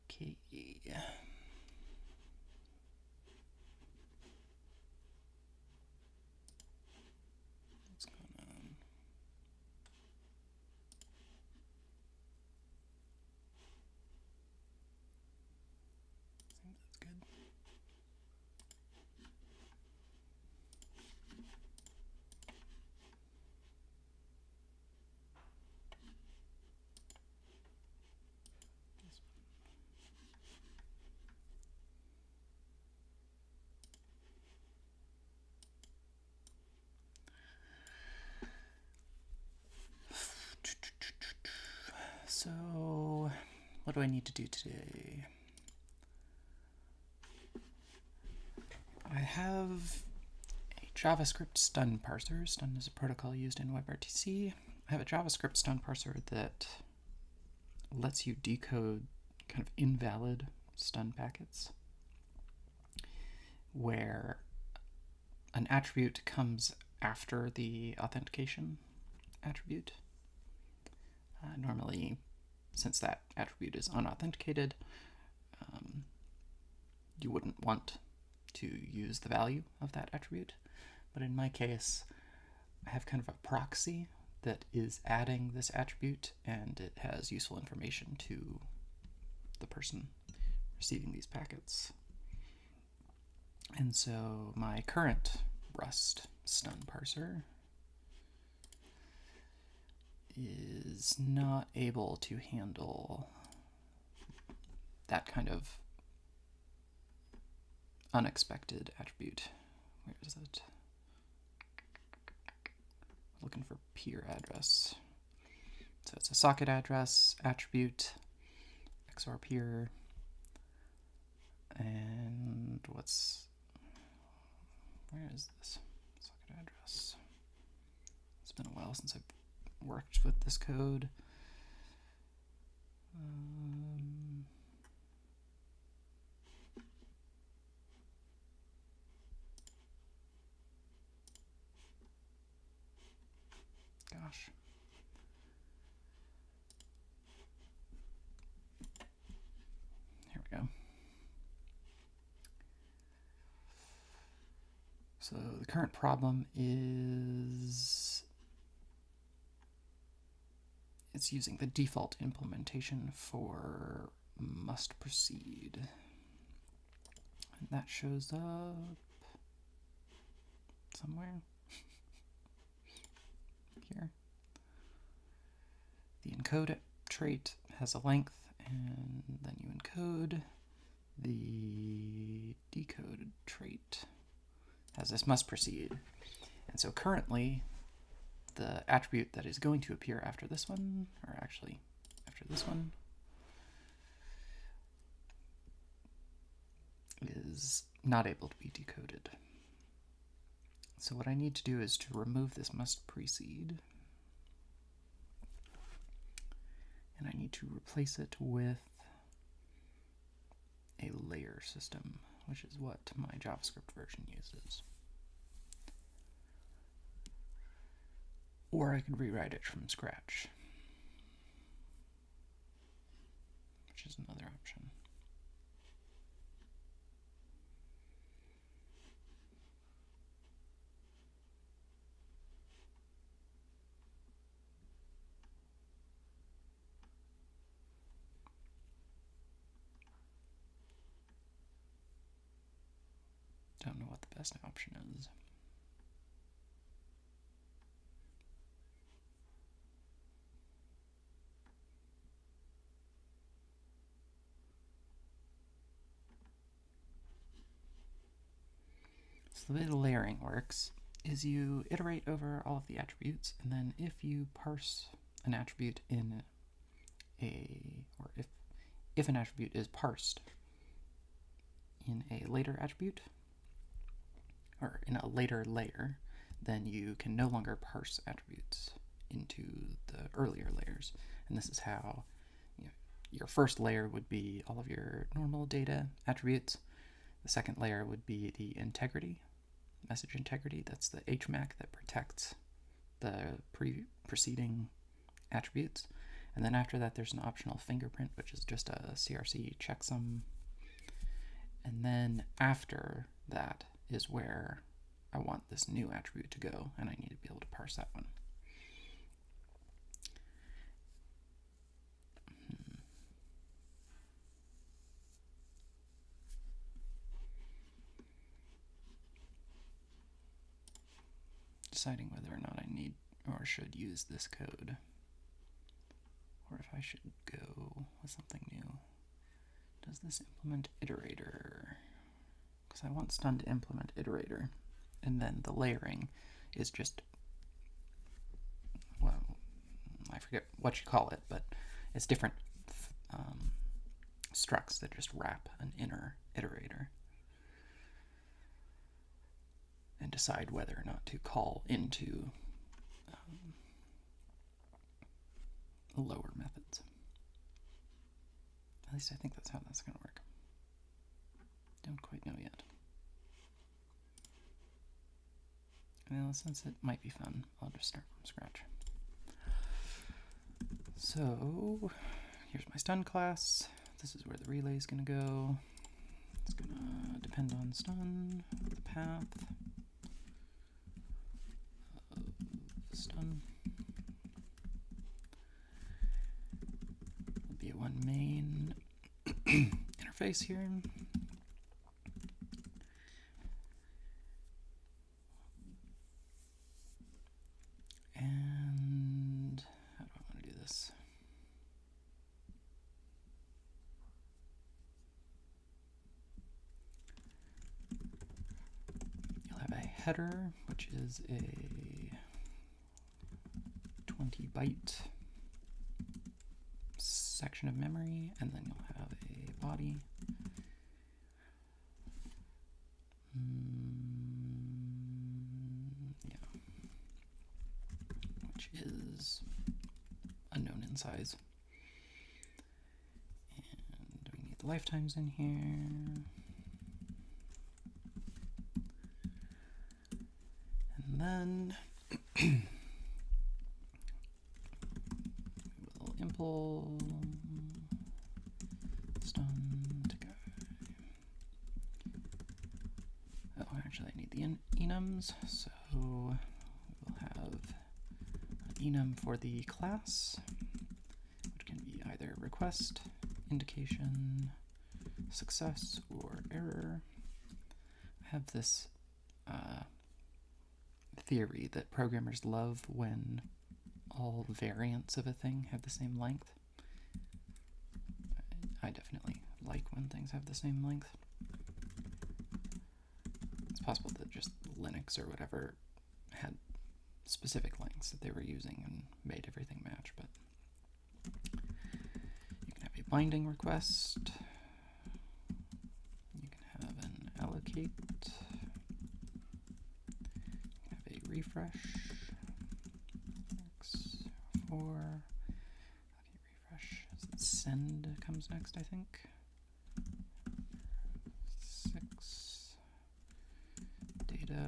Okay. What's going on? Seems that's good. So, what do I need to do today? I have a JavaScript stun parser. Stun is a protocol used in WebRTC. I have a JavaScript stun parser that lets you decode kind of invalid stun packets, where an attribute comes after the authentication attribute. Normally, since that attribute is unauthenticated, you wouldn't want to use the value of that attribute. But in my case, I have kind of a proxy that is adding this attribute, and it has useful information to the person receiving these packets. And so my current Rust stun parser is not able to handle that kind of unexpected attribute. Where is it? Looking for peer address. So it's a socket address attribute, XOR peer, and where is this socket address? It's been a while since I've worked with this code. Gosh. Here we go. So the current problem is it's using the default implementation for must proceed. And that shows up somewhere here. The encode trait has a length, and then you encode. The decode trait has this must proceed. And so currently, the attribute that is going to appear after this one, or actually after this one, is not able to be decoded. So what I need to do is to remove this must precede, and I need to replace it with a layer system, which is what my JavaScript version uses. Or I could rewrite it from scratch, which is another option. Don't know what the best option is. So the way the layering works is you iterate over all of the attributes, and then if you parse an attribute in if an attribute is parsed in a later attribute, or in a later layer, then you can no longer parse attributes into the earlier layers. And this is how your first layer would be all of your normal data attributes. The second layer would be the integrity, message integrity. That's the HMAC that protects the preceding attributes. And then after that, there's an optional fingerprint, which is just a CRC checksum. And then after that is where I want this new attribute to go, and I need to be able to parse that one. Deciding whether or not I need or should use this code, or if I should go with something new. Does this implement iterator? Because I want stun to implement iterator, and then the layering is just, well, I forget what you call it, but it's different structs that just wrap an inner iterator and decide whether or not to call into lower methods. At least I think that's how that's going to work. Don't quite know yet. Well, since it might be fun, I'll just start from scratch. So here's my stun class. This is where the relay is going to go. It's going to depend on stun, the path of stun. There'll be one main interface here. And how do I want to do this? You'll have a header, which is a 20 byte section of memory, and then you'll have a body. Which is unknown in size. And we need the lifetimes in here. And then we will impl stun to guy. Oh, actually I need the enums, so we'll have enum for the class, which can be either request, indication, success, or error. I have this theory that programmers love when all variants of a thing have the same length. I definitely like when things have the same length. It's possible that just Linux or whatever had specific lengths that they were using and made everything match, but you can have a binding request, you can have an allocate, you can have a refresh, X4, okay, refresh, send comes next, I think, 6, data,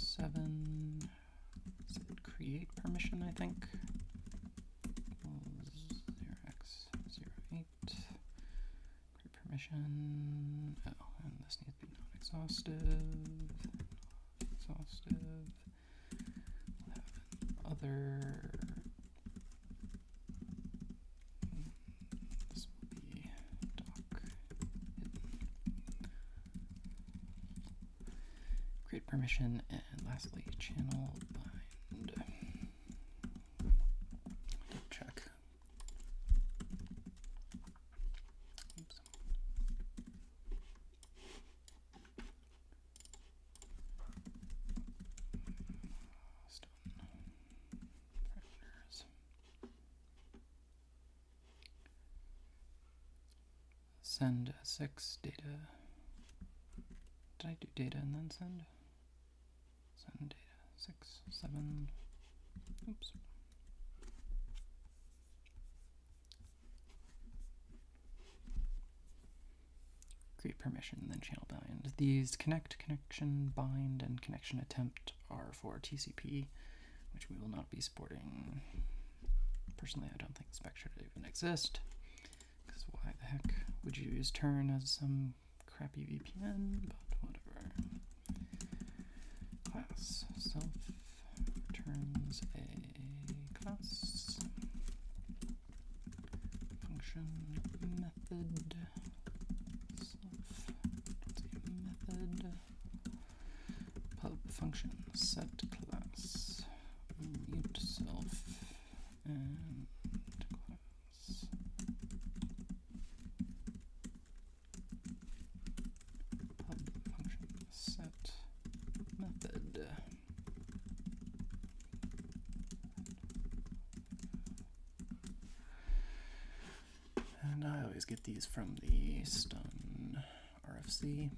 0x07, create permission, I think, 0x08, create permission, oh, and this needs to be non-exhaustive, we'll have other, this will be doc hidden, create permission, and lastly channel bind. Double check. Oops. Stone. Parameters. Send 6 data. Did I do data and then send? Send data 6, 7. Oops. Create permission, then channel bind. These connect, connection, bind, and connection attempt are for TCP, which we will not be supporting. Personally, I don't think the spec should even exist, because why the heck would you use turn as some crappy VPN, but whatever. Class self returns a class function method self method pub function set class mute self and class pub function set method. And I always get these from the stun RFC.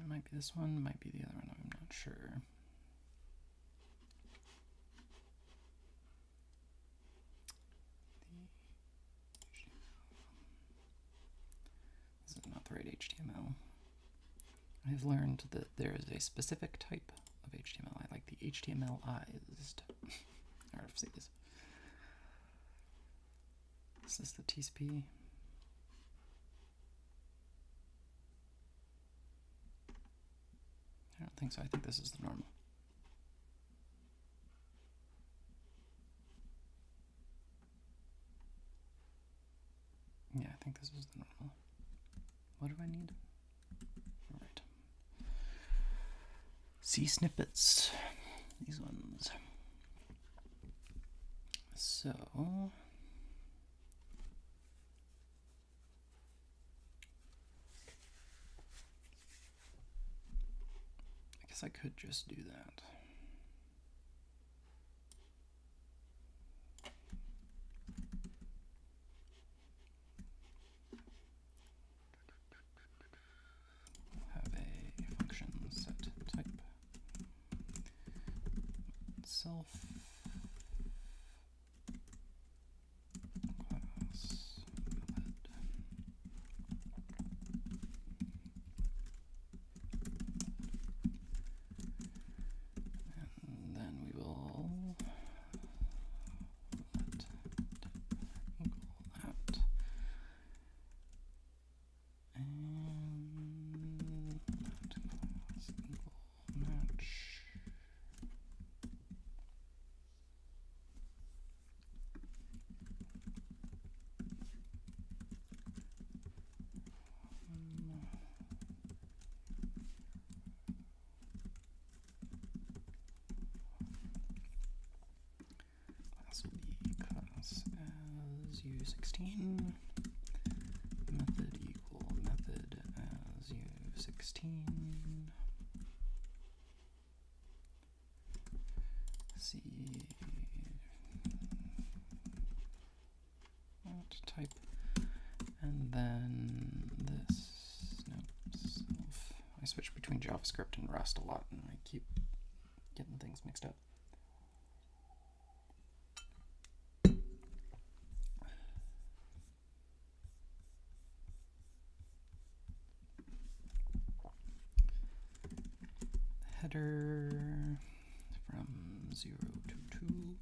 Might be this one, might be the other one, I'm not sure. This is not the right HTML. I've learned that there is a specific type of HTML. I like the HTMLized RFCs. Is this the TCP? I don't think so. I think this is the normal. Yeah, I think this is the normal. What do I need? All right. C snippets. These ones. So I guess I could just do that. Have a function set type self class method. And then we will let equal that. And that class equal match. Class will be class as u16. Method equal method as u16. C that type, and then this self. I switch between JavaScript and Rust a lot, and I keep getting things mixed up. Header from 0 to 2 will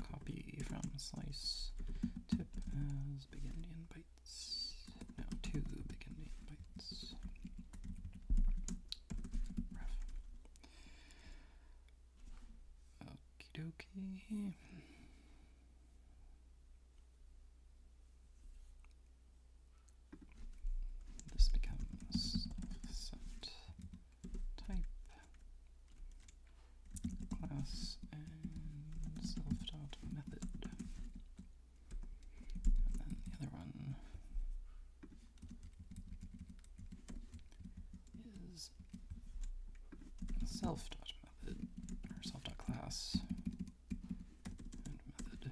copy from slice tip as big Indian bytes. No, 2 big Indian bytes. Ref. Okie dokie. This becomes set type class and self.method. And then the other one is self.method or self.class and method.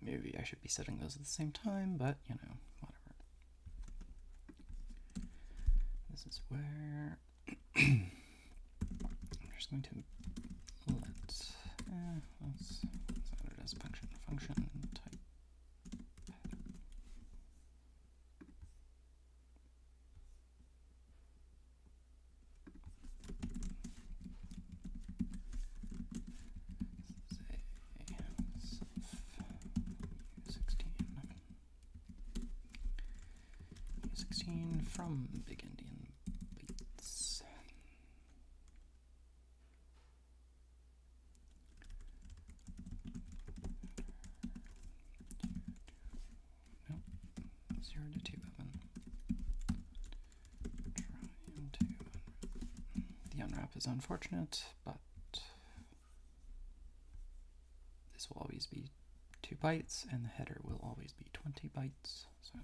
Maybe I should be setting those at the same time, but you know, whatever. This is where just going to let's add it as function type. U16 from big Indian bytes. Nope. 0 to 2 oven. Trying to the unwrap is unfortunate, but this will always be 2 bytes, and the header will always be 20 bytes. So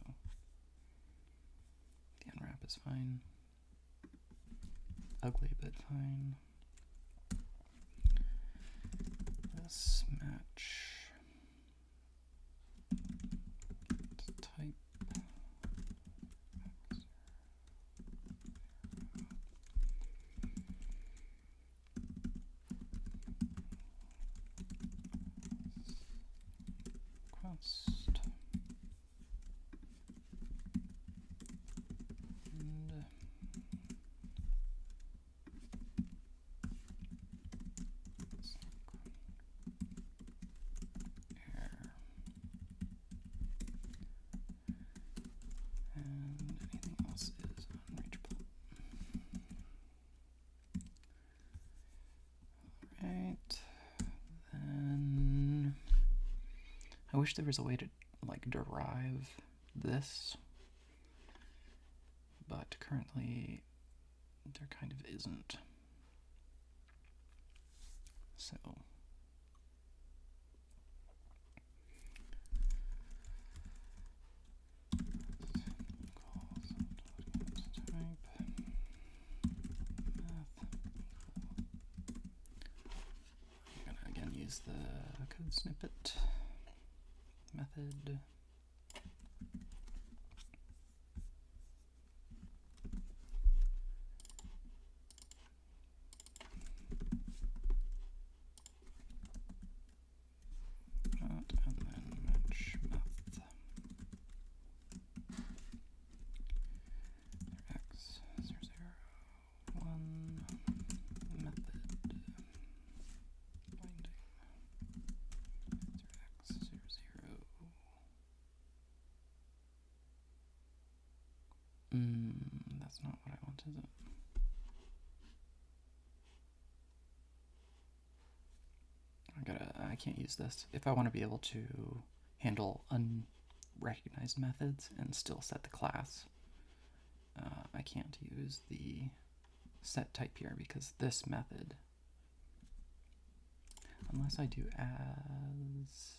the unwrap is fine. Ugly, but fine. This match type request and error and anything else is unreachable. Alright, then I wish there was a way to like derive this, but currently there kind of isn't. So I'm gonna again use the code snippet method. And then match math. X 0 0 1 method binding 0x 0 0. That's not what I want, is it? I can't use this. If I want to be able to handle unrecognized methods and still set the class, I can't use the set type here because this method, unless I do as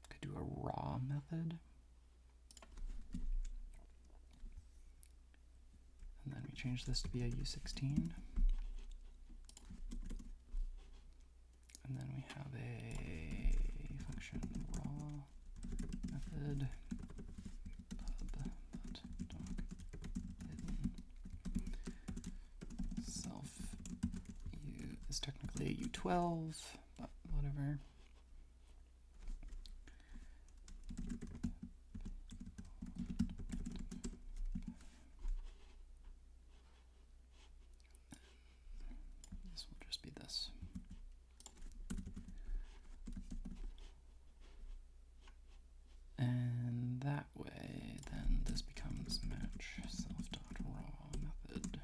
could do a raw method. And then we change this to be a U16. And then we have a function raw method pub.doc hidden self u is technically a U12, but whatever. This will just be this. And that way, then this becomes match self.raw method.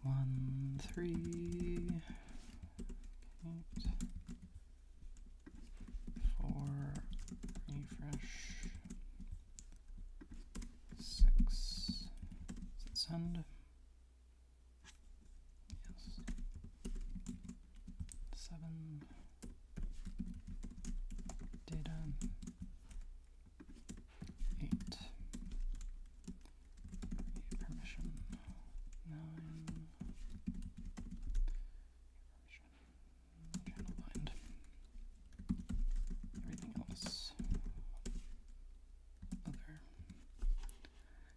One, 3, 8, 4, refresh, 6, is it send? Yes. 7, data, 8, permission, no,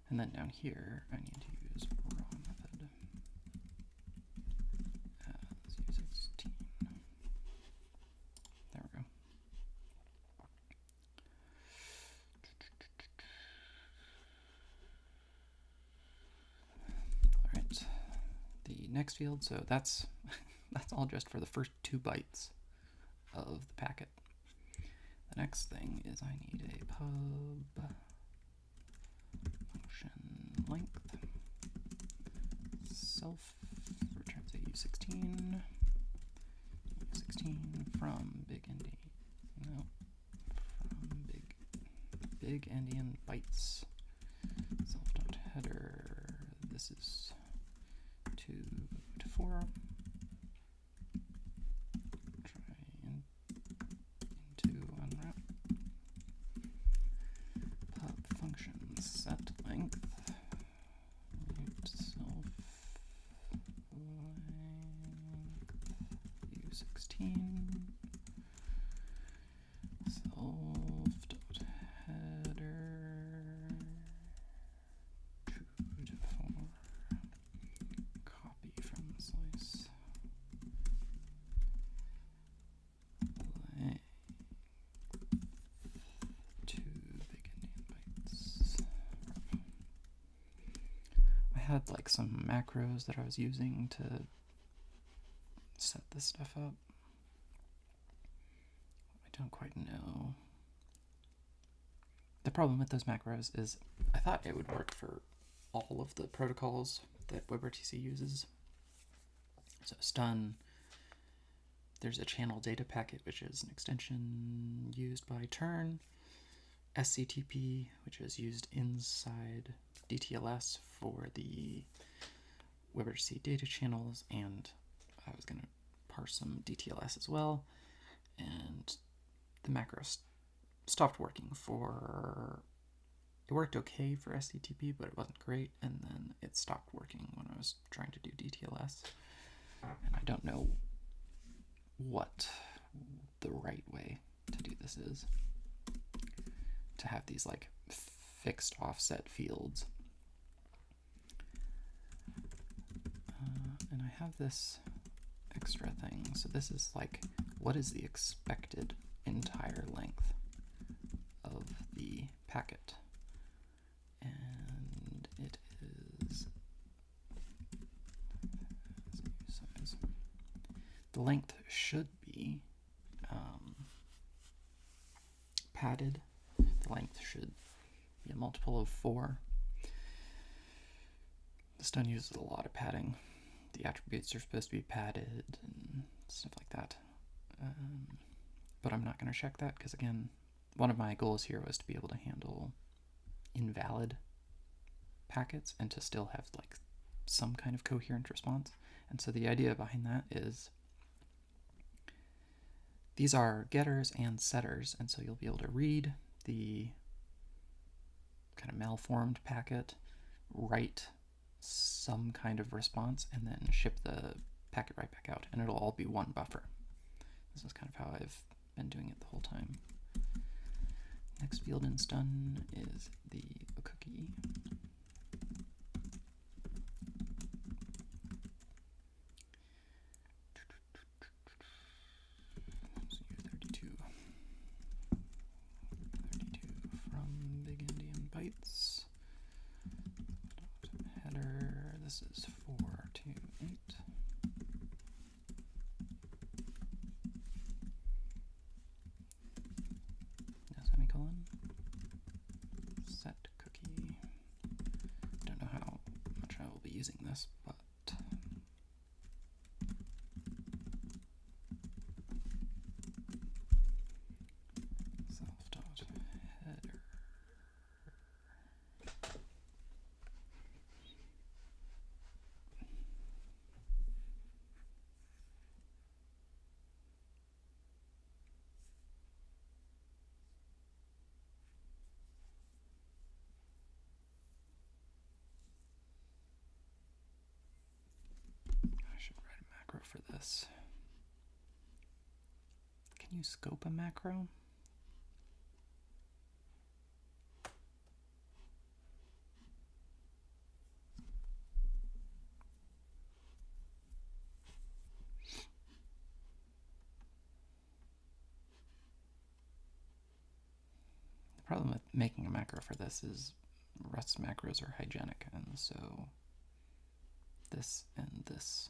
And then down here, I need to use raw method as u16. There we go. All right, the next field. So that's that's all just for the first 2 bytes of the packet. The next thing is I need a pub function length self returns a u16 from big endian bytes self.header. This is 2 to 4. Unwrap pub function set length self length u16 self.header 2 to 4. Copy from the slice. I had like some macros that I was using to set this stuff up. I don't quite know. The problem with those macros is I thought it would work for all of the protocols that WebRTC uses. So stun, there's a channel data packet, which is an extension used by turn. SCTP, which is used inside DTLS for the WebRTC data channels, and I was going to parse some DTLS as well, and the macro stopped working for, it worked okay for SCTP, but it wasn't great, and then it stopped working when I was trying to do DTLS, and I don't know what the right way to do this is. To have these like fixed offset fields. And I have this extra thing. So this is like, what is the expected entire length of the packet? And it is size. The length should be padded. The length should be a multiple of 4. The stun uses a lot of padding. The attributes are supposed to be padded and stuff like that. But I'm not going to check that because, again, one of my goals here was to be able to handle invalid packets and to still have like some kind of coherent response. And so the idea behind that is these are getters and setters, and so you'll be able to read the kind of malformed packet, write some kind of response, and then ship the packet right back out, and it'll all be one buffer. This is kind of how I've been doing it the whole time. Next field in stun is the cookie. Header, this is 4 to 8. No semicolon. Set cookie. Don't know how much I will be using this, but self.header. I should write a macro for this. Can you scope a macro? problem with making a macro for this is Rust macros are hygienic, and so this and this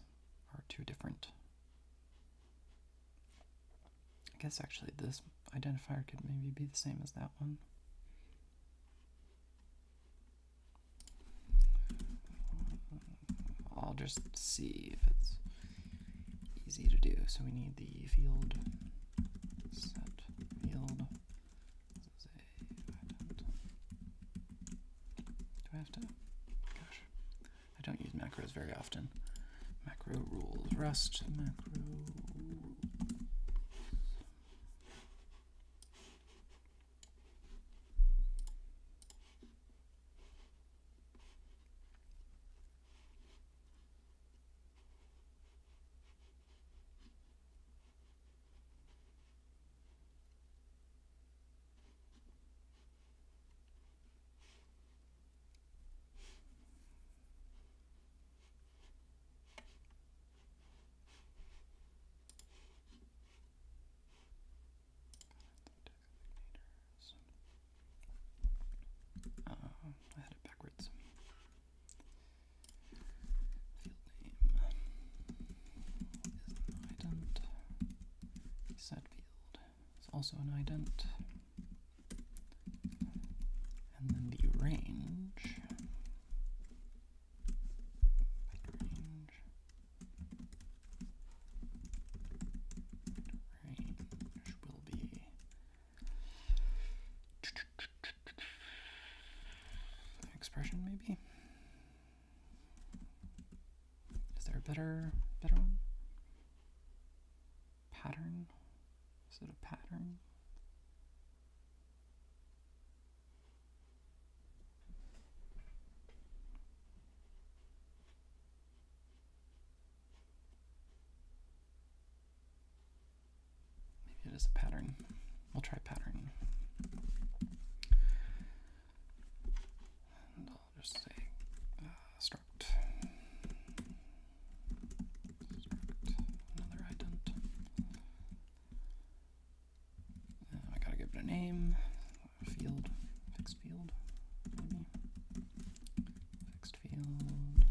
are two different. I guess actually this identifier could maybe be the same as that one. I'll just see if it's easy to do. So we need the field set field. This is a ident. Do I have to? Gosh, I don't use macros very often. Macro rules, Rust macro rules. I had it backwards. Field name is an ident. Set field is also an ident. And then the range. Range will be expression, maybe? Is there a better one? Pattern? Is it a pattern? Maybe it is a pattern. We'll try pattern. And I'll just say struct. Another ident. I gotta give it a name. Field. Fixed field. Maybe. Fixed field.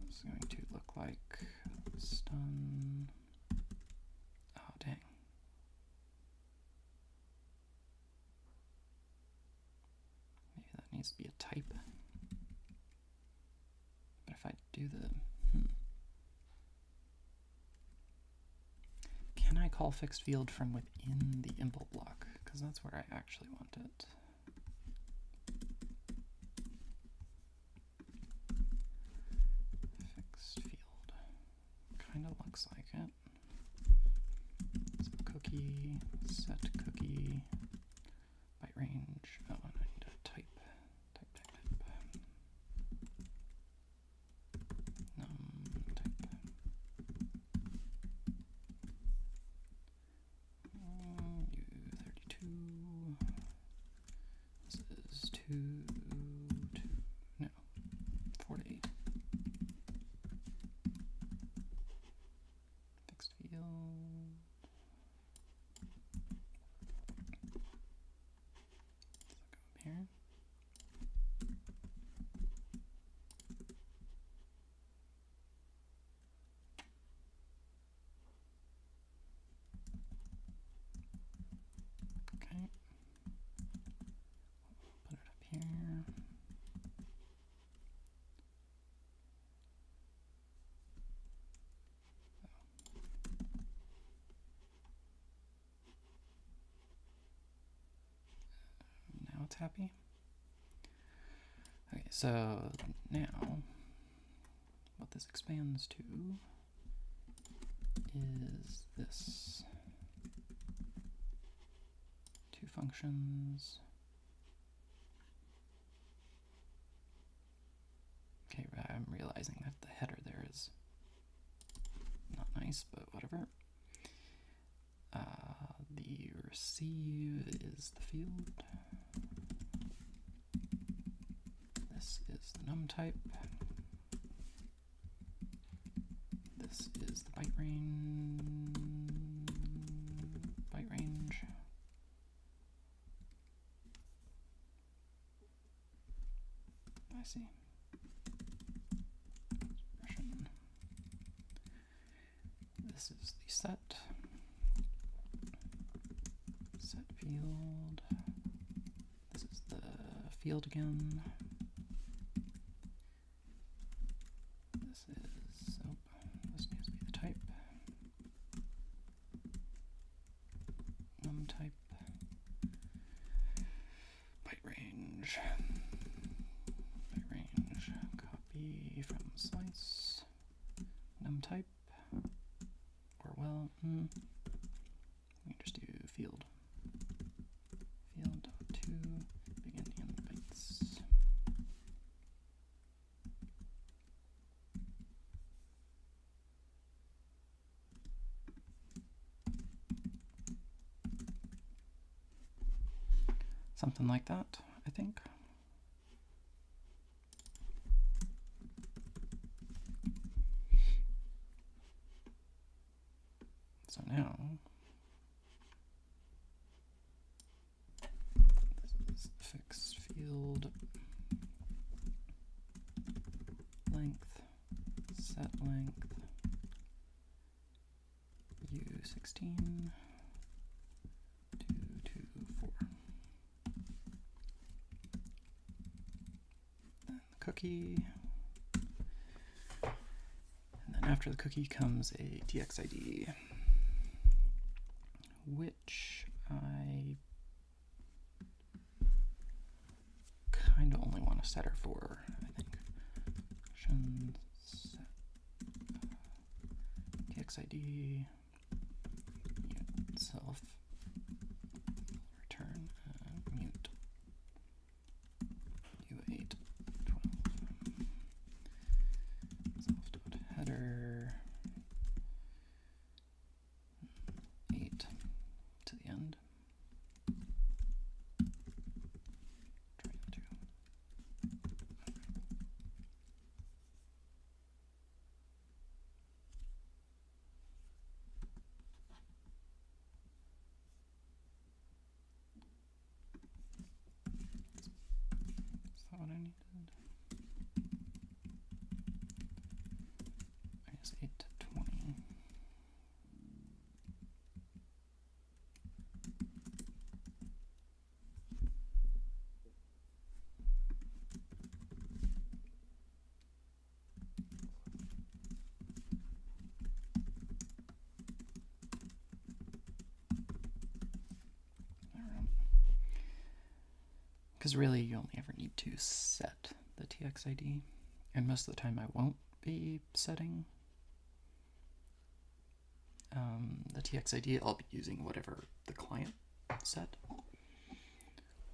It's going to look like stun. Oh, dang. Maybe that needs to be a type. But if I do the... Can I call fixed field from within the impl block? Because that's where I actually want it. Fixed field. Kind of looks like it. So cookie, set cookie, byte range. Oh, and I need a type. Type. Num type. U32. This is 2, no, 4 to 8. Fixed field. Let's go up here. Okay. Put it up here. Now it's happy. Okay, so now what this expands to is this. Two functions. Okay, I'm realizing that the header there is not nice, but whatever. The receive is the field. This is the num type. This is the byte range. I see. This is the set field. This is the field again. This is, oh, this needs to be the type. Num type. Byte range. Byte range. Copy from slice. Num type. Or well, we can just do field. Field.to big endian bytes. Something like that, I think. So now, this is fix field length, set length, u16, 224. Then the cookie, and then after the cookie comes a txid, which I kind of only want a setter for, I think. Function set txid mute self return mute u8 12 self.header 8 to the end. Try not to. Is that what I needed? I guess 8 to 20. Because really you only ever need to set the txid, and most of the time I won't be setting the txid. I'll be using whatever the client set.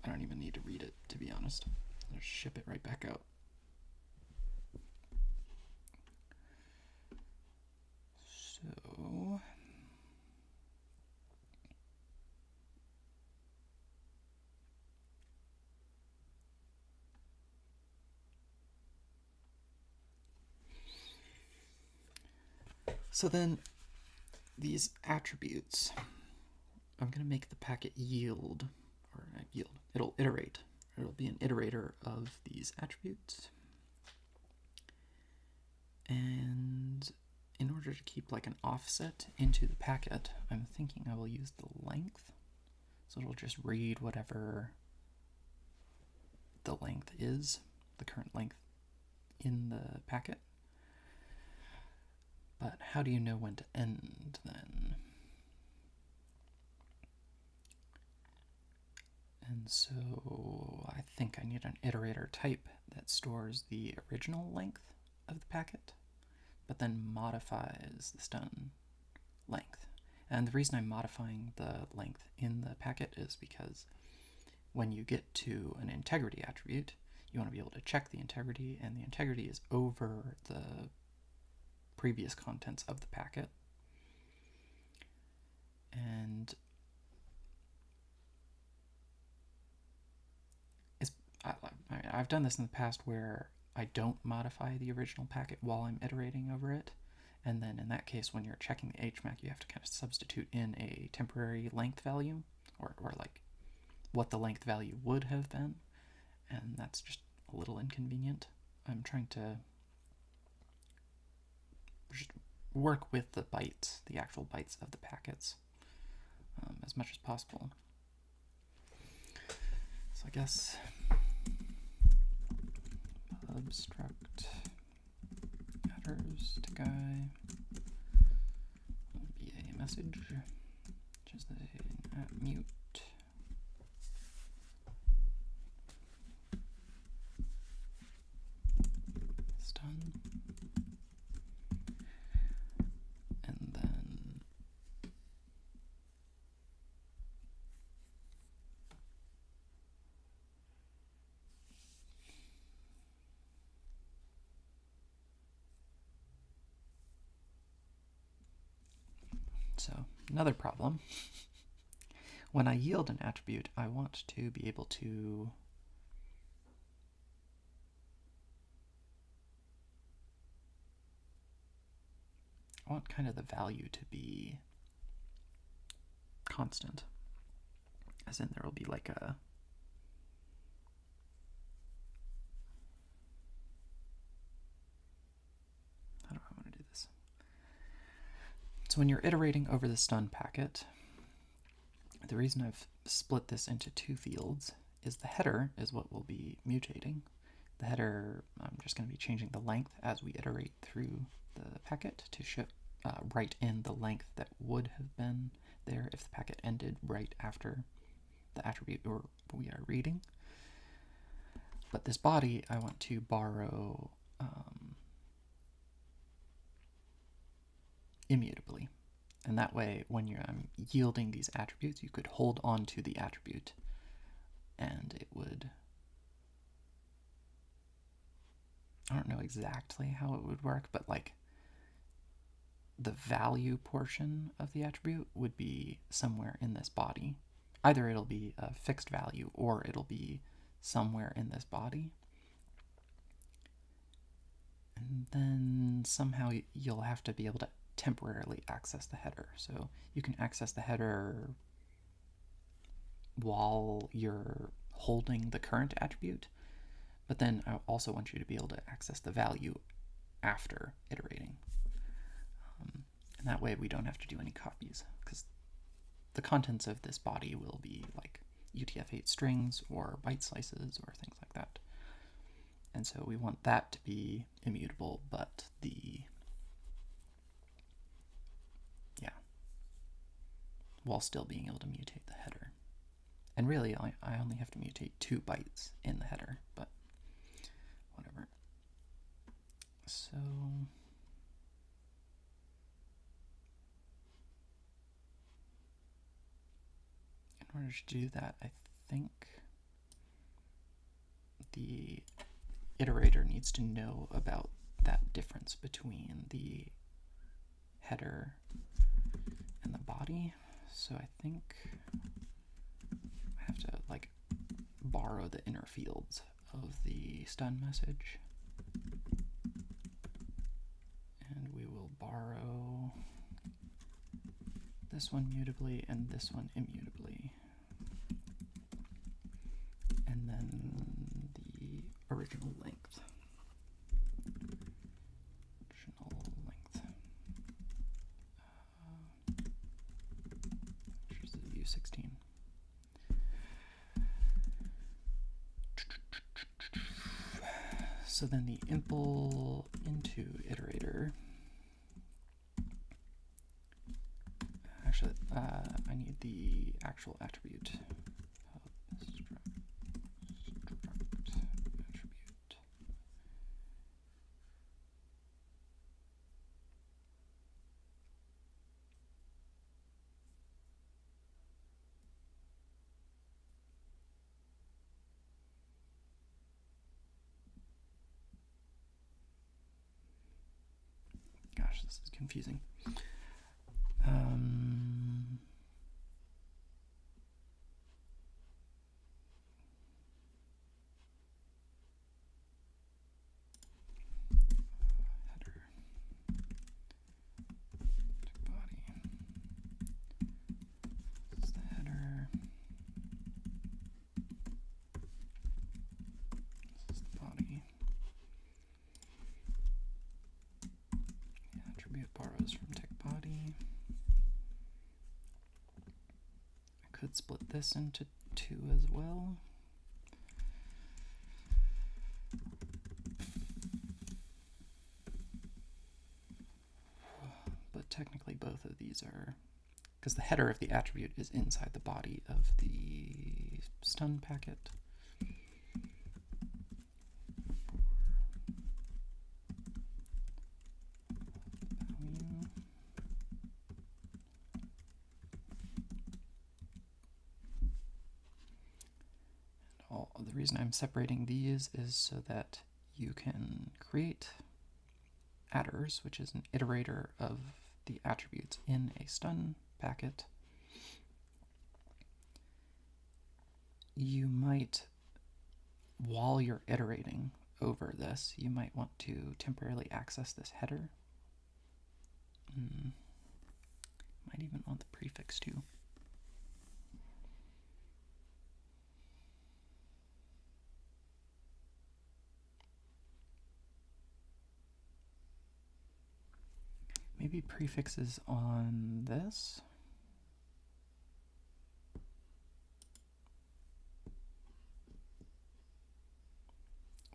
I don't even need to read it, to be honest. I'll just ship it right back out. So then these attributes, I'm going to make the packet yield, or yield, it'll iterate. It'll be an iterator of these attributes. And in order to keep like an offset into the packet, I'm thinking I will use the length. So it'll just read whatever the length is, the current length in the packet. But how do you know when to end then? And so I think I need an iterator type that stores the original length of the packet, but then modifies the stone length. And the reason I'm modifying the length in the packet is because when you get to an integrity attribute, you want to be able to check the integrity, and the integrity is over the previous contents of the packet. And I've done this in the past where I don't modify the original packet while I'm iterating over it, and then in that case when you're checking the HMAC you have to kind of substitute in a temporary length value, or like what the length value would have been, and that's just a a little inconvenient. I'm trying to just work with the bytes, the actual bytes of the packets, as much as possible. So I guess obstruct headers to guy will be a message, just an @mute. Stun. And then so another problem. When I yield an attribute, I want to be able to I want kind of the value to be constant, as in there will be like a how do I want to do this? So when you're iterating over the stun packet, the reason I've split this into two fields is the header is what will be mutating. The header, I'm just going to be changing the length as we iterate through the packet to write in the length that would have been there if the packet ended right after the attribute we are reading. But this body, I want to borrow immutably. And that way, when I'm yielding these attributes, you could hold on to the attribute and it would, I don't know exactly how it would work, but like the value portion of the attribute would be somewhere in this body. Either it'll be a fixed value or it'll be somewhere in this body. And then somehow you'll have to be able to temporarily access the header. So you can access the header while you're holding the current attribute, but then I also want you to be able to access the value after iterating. And that way we don't have to do any copies, because the contents of this body will be like UTF-8 strings or byte slices or things like that. And so we want that to be immutable, but while still being able to mutate the header. And really, I only have to mutate 2 bytes in the header, but whatever. So in order to do that, I think the iterator needs to know about that difference between the header and the body. So I think I have to like borrow the inner fields of the stun message. And we will borrow this one mutably and this one immutably. And then the original length. Which is the U16. So then the impl into iterator. Actually, I need the actual attribute. Struct attribute. Gosh, this is confusing. Header to body. This is the header. This is the body. could split this into 2 as well. But technically both of these are, because the header of the attribute is inside the body of the stun packet. The reason I'm separating these is so that you can create adders, which is an iterator of the attributes in a stun packet. You might, while you're iterating over this, you might want to temporarily access this header. Might even want the prefix too. Maybe prefixes on this.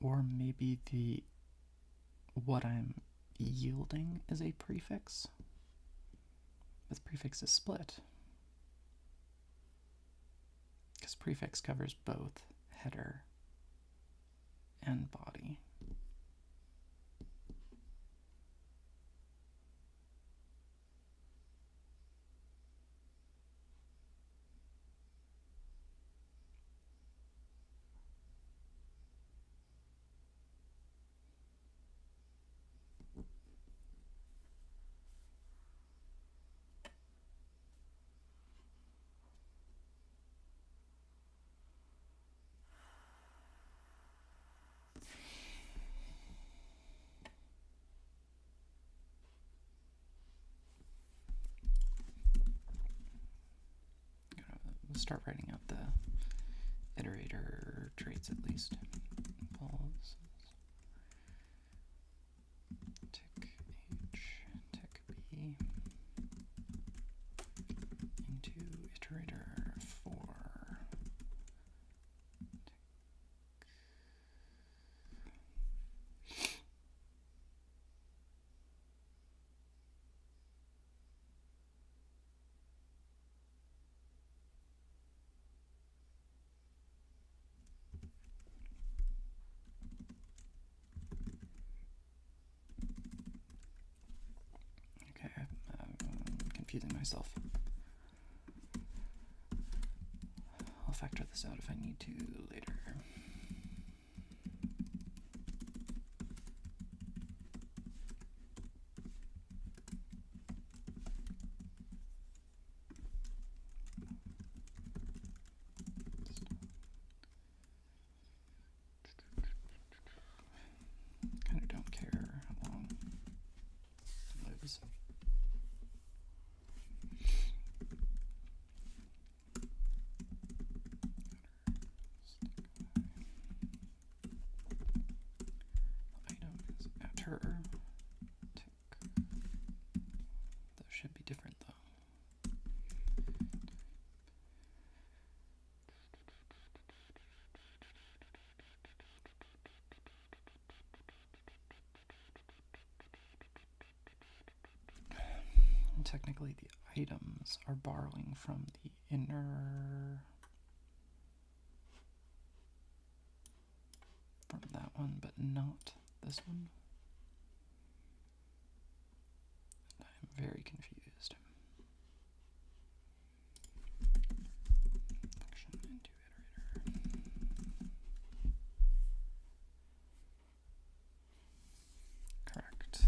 Or maybe what I'm yielding is a prefix. This prefix is split, because prefix covers both header and body. Start writing out the iterator traits at least. Pulse, tick H, tick B into iterator 4. Confusing myself. I'll factor this out if I need to later. Kind of don't care how long it lives. That should be different though. And technically the items are borrowing from the inner, from that one, but not this one. I'm very confused. Function into iterator. Correct.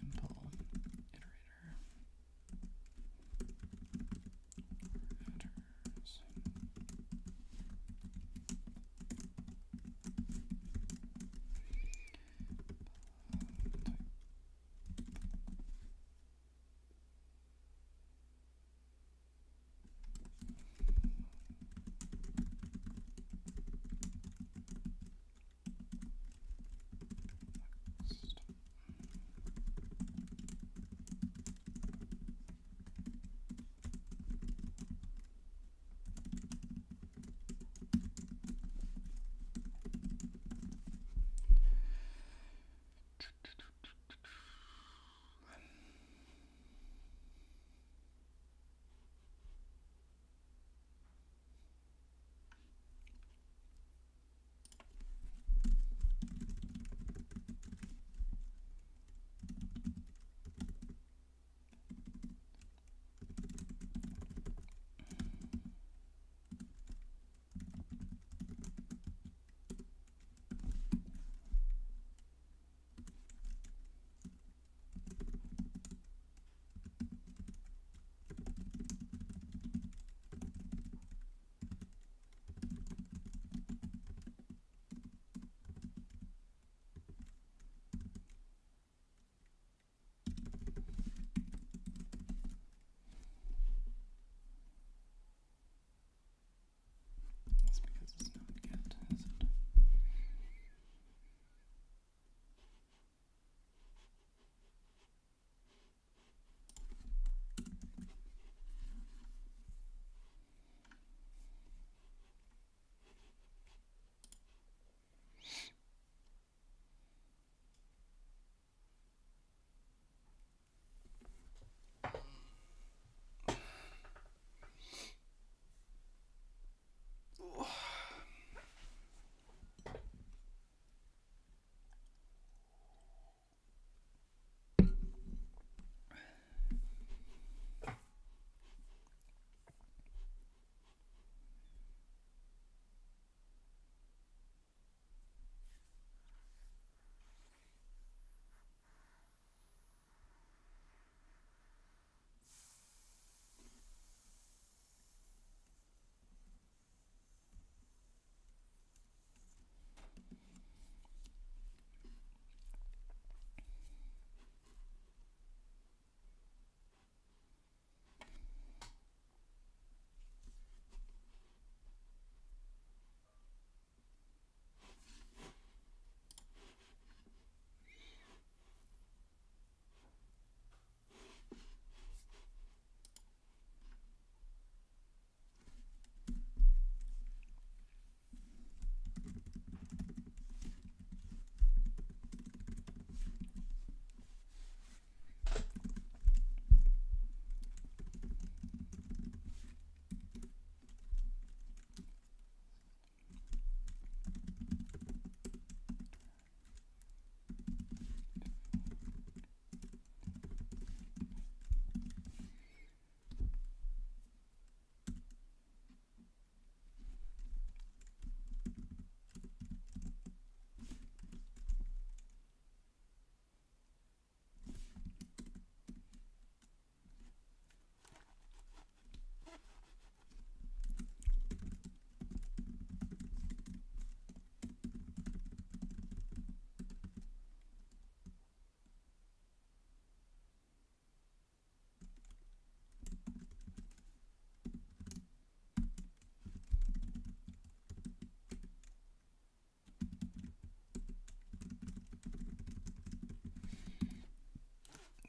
Impl iterator. Headers.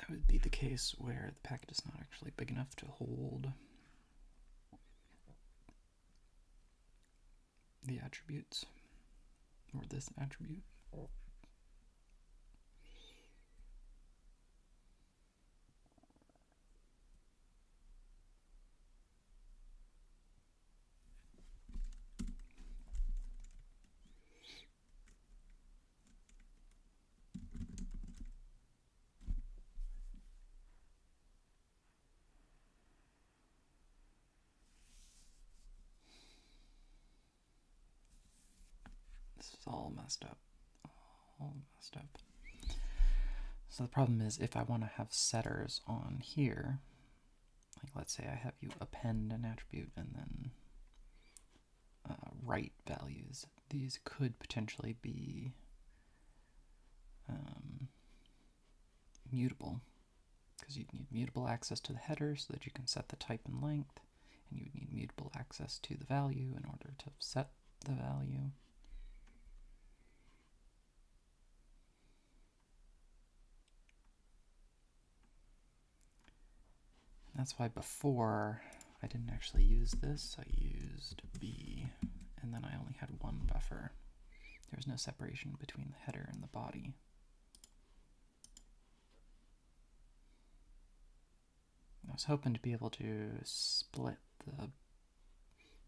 That would be the case where the packet is not actually big enough to hold the attributes, or this attribute. This is all messed up. All messed up. So the problem is if I want to have setters on here, like let's say I have you append an attribute and then write values, these could potentially be mutable, because you'd need mutable access to the header so that you can set the type and length, and you would need mutable access to the value in order to set the value. That's why before I didn't actually use this. I used B, and then I only had one buffer. There was no separation between the header and the body. I was hoping to be able to split the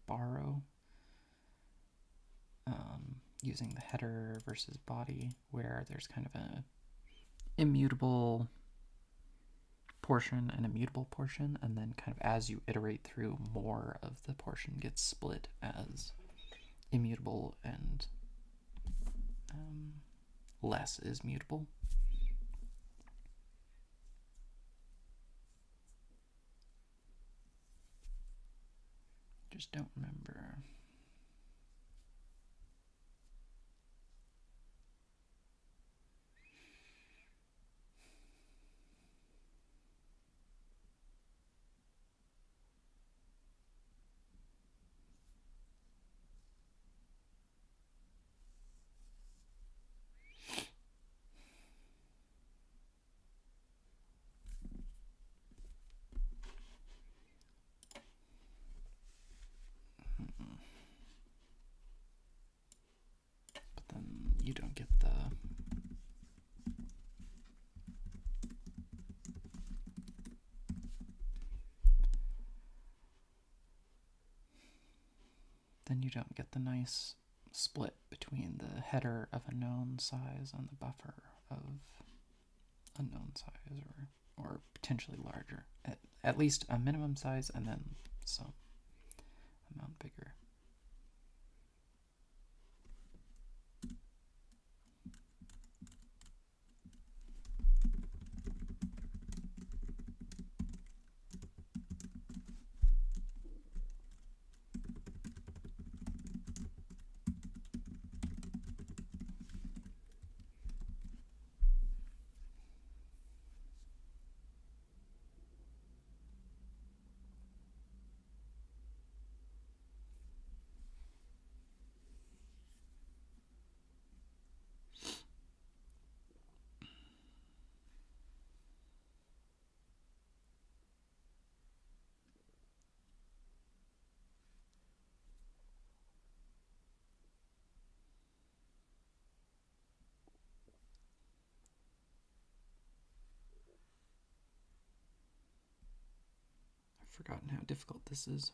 borrow using the header versus body, where there's kind of a immutable portion and a mutable portion, and then kind of as you iterate through, more of the portion gets split as immutable and less is mutable. Just don't remember. You don't get the nice split between the header of a known size and the buffer of a known size, or potentially larger, at least a minimum size and then some amount bigger. I've forgotten how difficult this is.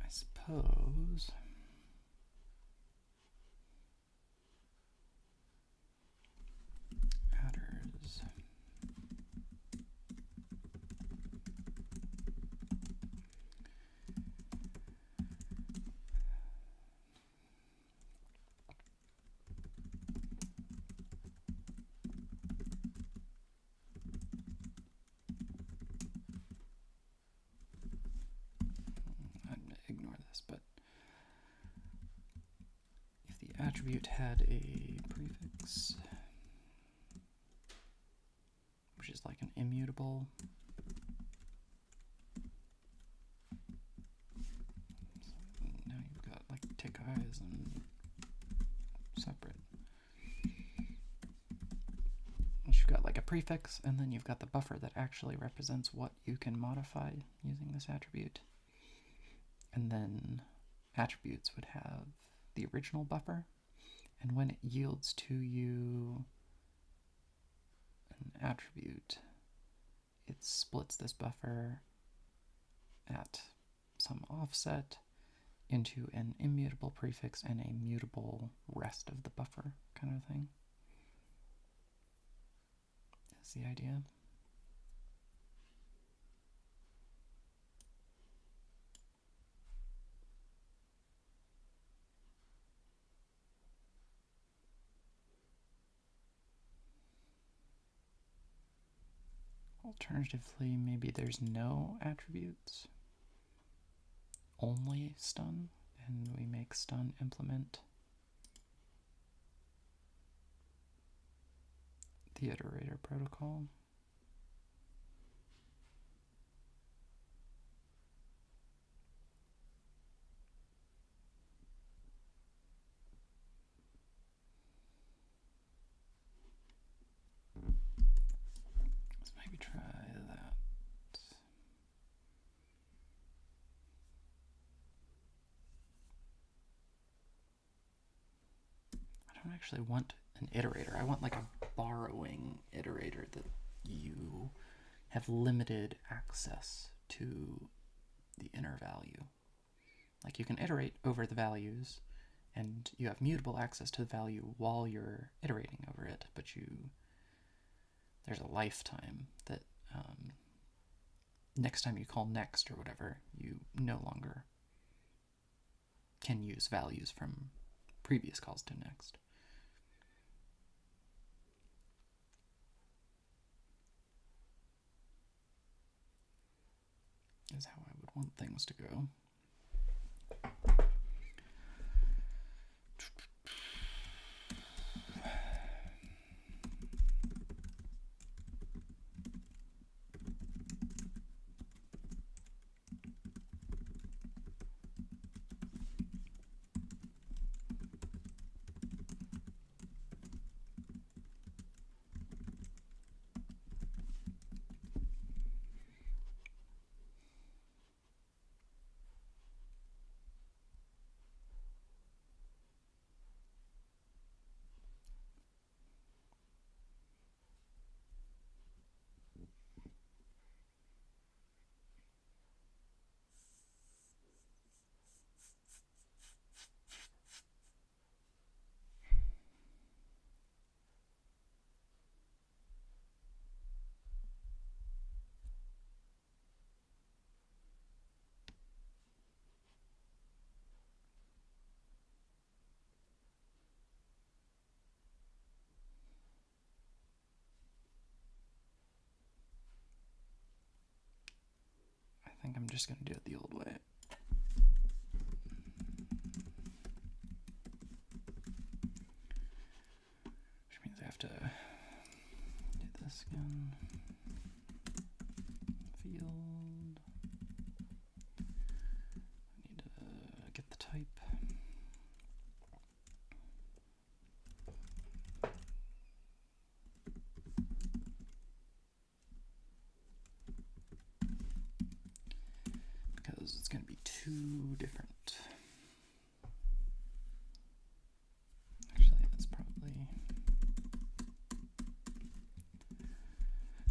I suppose this, but if the attribute had a prefix, which is like an immutable, so now you've got like tick eyes and separate. You've got like a prefix, and then you've got the buffer that actually represents what you can modify using this attribute. And then attributes would have the original buffer, and when it yields to you an attribute, it splits this buffer at some offset into an immutable prefix and a mutable rest of the buffer kind of thing. That's the idea. Alternatively, maybe there's no attributes, only stun, and we make stun implement the iterator protocol. Let's maybe try that. I don't actually want an iterator. I want like a borrowing iterator that you have limited access to the inner value. Like you can iterate over the values, and you have mutable access to the value while you're iterating over it, but there's a lifetime that next time you call next or whatever, you no longer can use values from previous calls to next. Is how I would want things to go. I think I'm just going to do it the old way. Which means I have to do this again. Field. I need to get the type. Because it's going to be two different. Actually, that's probably.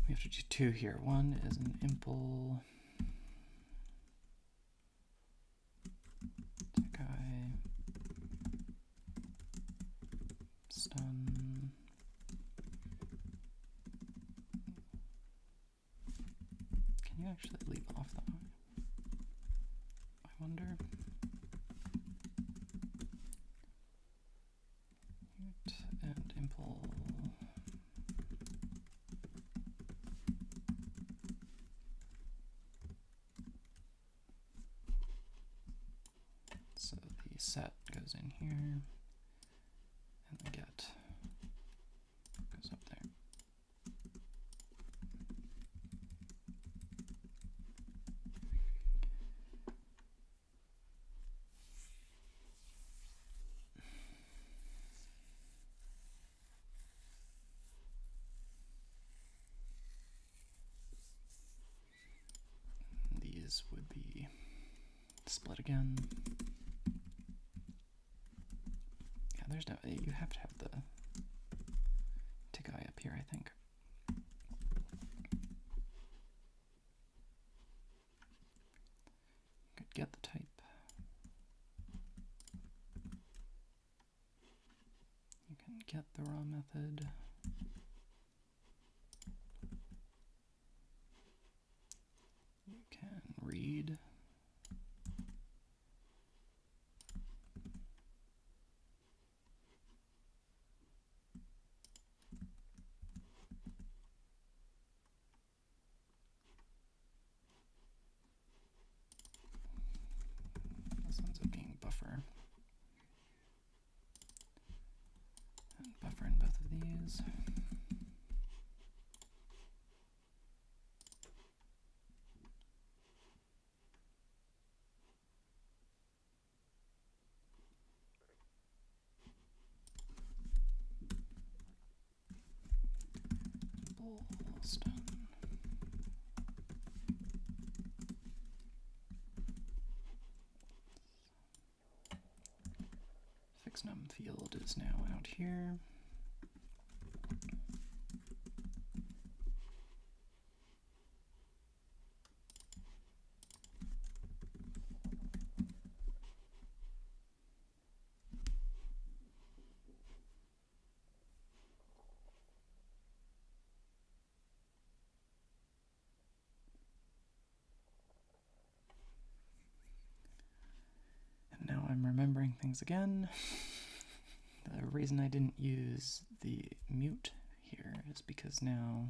We have to do two here. One is an impl. Guy. Stun. Can you actually leave off the eye? I wonder. And impl. set goes in here, and the get goes up there. These would be split again. Yeah, there's no, you have to have the tick eye up here, I think. Could get the type. You can get the raw method. You can read. This ends up being buffer. And buffer in both of these. Bolston. Fixnum field is now out here. Now I'm remembering things again. The reason I didn't use the mute here is because now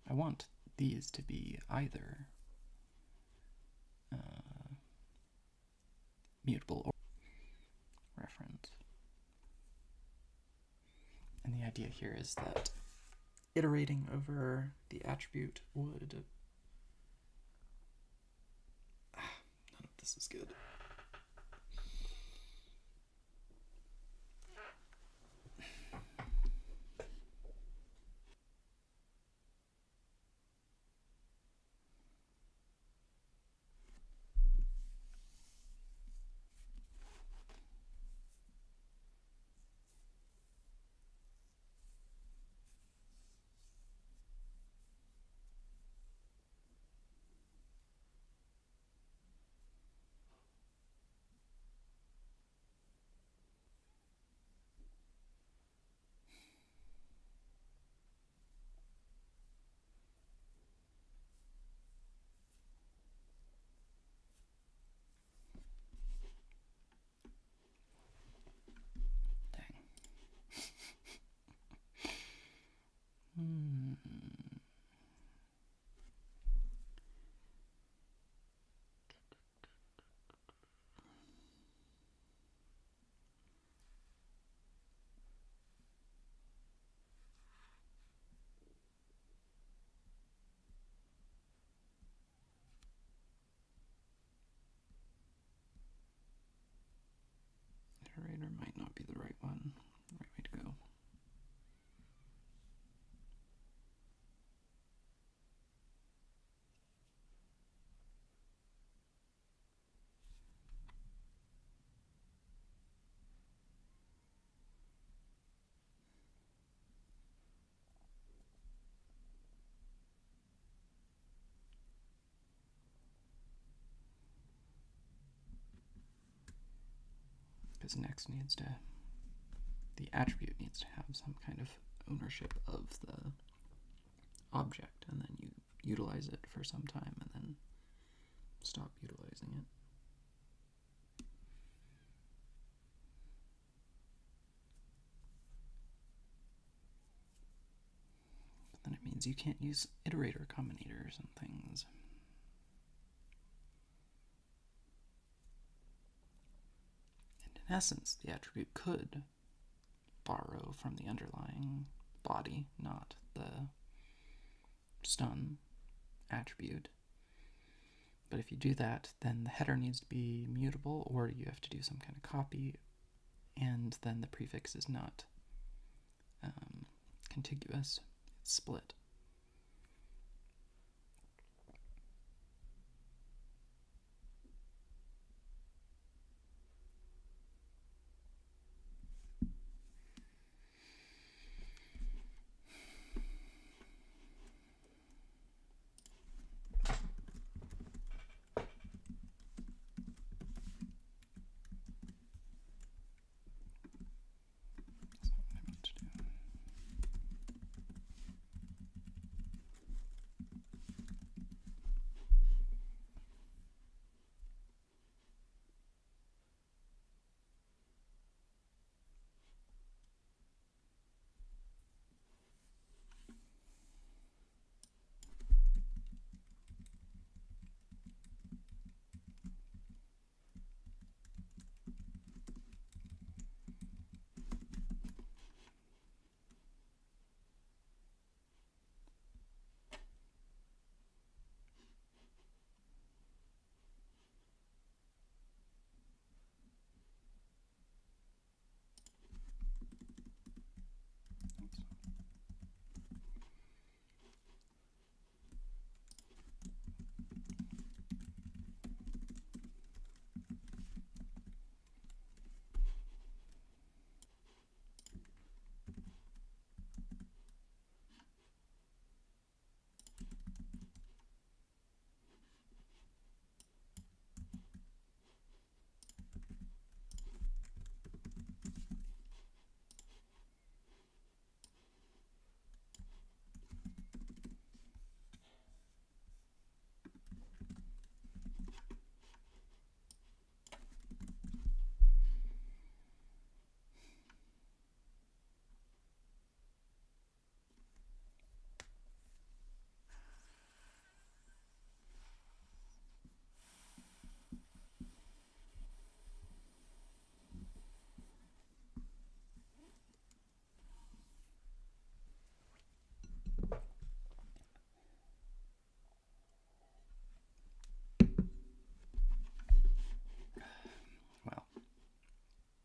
I want these to be either mutable or reference. And the idea here is that iterating over the attribute would... none of this is good. Iterator might not be the right one, right way to go. Because next needs to, the attribute needs to have some kind of ownership of the object, and then you utilize it for some time and then stop utilizing it. But then it means you can't use iterator combinators and things. And In essence, the attribute could borrow from the underlying body, not the stun attribute. But if you do that, then the header needs to be mutable, or you have to do some kind of copy, and then the prefix is not contiguous, it's split.